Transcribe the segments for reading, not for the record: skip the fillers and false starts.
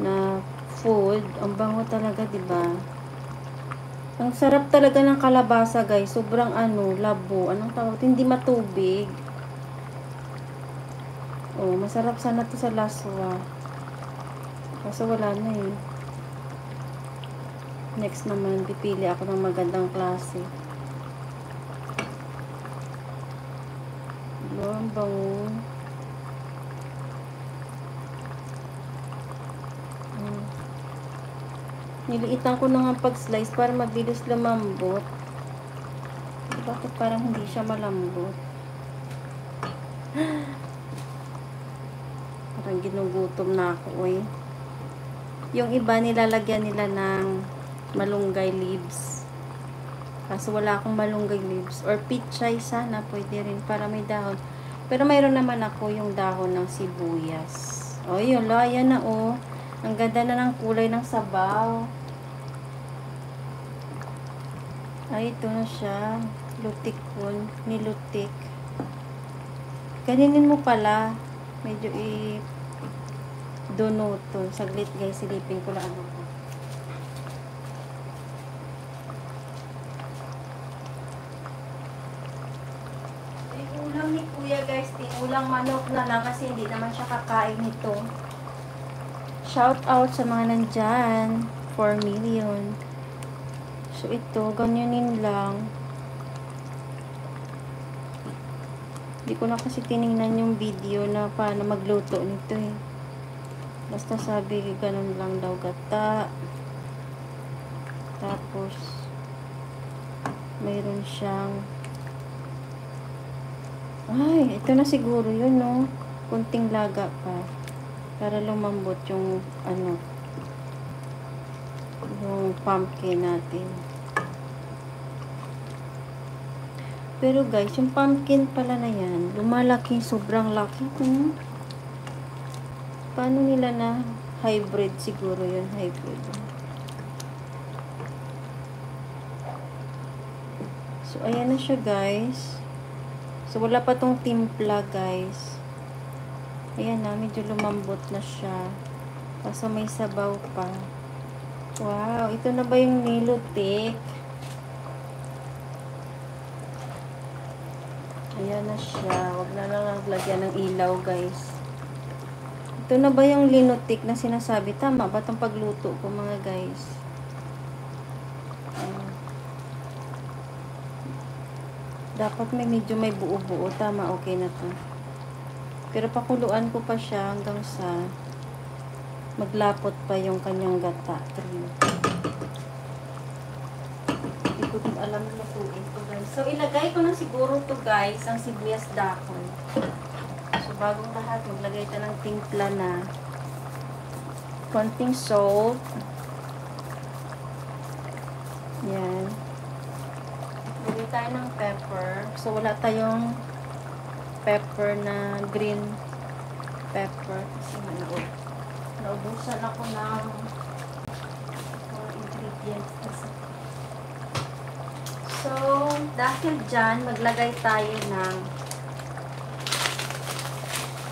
na food. Ang bango talaga, 'di ba? Ang sarap talaga ng kalabasa, guys. Sobrang labo. Anong tawag? Hindi matubig. Oh, masarap sana 'to sa laswa. Kaso wala na eh. Next naman, pipili ako ng magandang klase. Ang bango. Niliitan ko na nga pag-slice para mabilis lumambot. Bakit parang hindi siya malambot? Parang ginugutom na ako eh. Yung iba nilalagyan nila ng malunggay leaves. Kaso wala akong malunggay leaves. Or pichay sana, pwede rin para may dahon. Pero mayroon naman ako yung dahon ng sibuyas. O yun, ayan na oh. Ang ganda na ng kulay ng sabaw. Ay, ito na siya. Lutik po. Nilutik. Ganinin mo pala. Medyo donuto. Saglit guys, silipin ko lang ano ko. Ulam ni kuya guys, ulang manok na lang kasi hindi naman siya kakain nito. Shout out sa mga nandyan. 4 million. So ito, ganyanin lang. Hindi ko na kasi tiningnan yung video na paano magluto nito eh. Basta sabi, ganun lang daw gata. Tapos, mayroon siyang ay, ito na siguro yun, no? Kunting laga pa. Para lumambot yung, yung pumpkin natin. Pero guys, yung pumpkin pala na yan, lumalaki, sobrang laki. Paano nila na hybrid siguro yun, hybrid. So, ayan na siya guys. So, wala pa tong timpla, guys. Ayan na, medyo lumambot na siya. Kaso may sabaw pa. Wow, ito na ba yung nilutik? Ayan na siya. Huwag na lang naglagyan ng ilaw, guys. Ito na ba yung linutik na sinasabi? Tama ba itong pagluto ko, mga guys? Dapat medyo may buo-buo. Tama, okay na to. Pero pakuluan ko pa siya hanggang sa maglapot pa yung kanyang gata. Hindi ko din alam na lutuin to guys. So, ilagay ko na siguro to guys, ang sibuyas dahon. So, bagong lahat, maglagay tayo ng timpla na konting salt. Yan. Lagay tayo ng pepper. So, wala tayong pepper na green pepper. Kasi naubusan ako ng mga ingredients. So, dahil dyan, maglagay tayo ng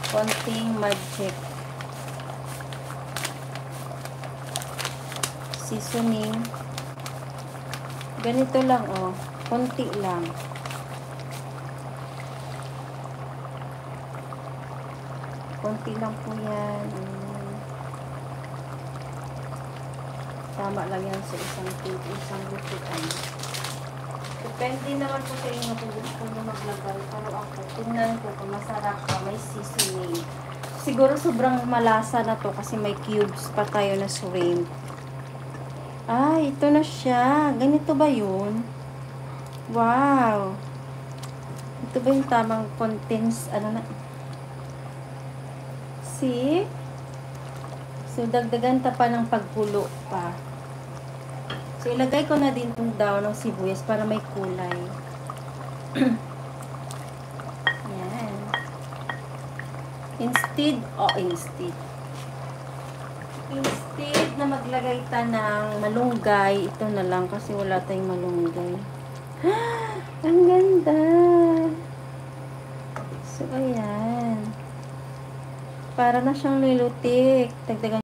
konting magic seasoning. Ganito lang, oh. Konti lang. Konti lang po yan. Tama lang yan sa isang lutuan. Depende naman po sa inyo kung gusto nyo maglagay. Pero ako, tingnan ko kung masarap pa, may seasoning. Siguro sobrang malasa na to kasi may cubes pa tayo na shrimp. Ah, ito na siya. Ganito ba yun? Wow! Ito ba yung tamang contents? See? So, dagdagan ta pa ng pagkulo pa. So, ilagay ko na din itong daon ng sibuyas para may kulay. Yan. Instead na maglagay ta ng malunggay, ito na lang kasi wala tayong malunggay. Ang ganda! So, ayan. Para na siyang nilutik. Dagdagan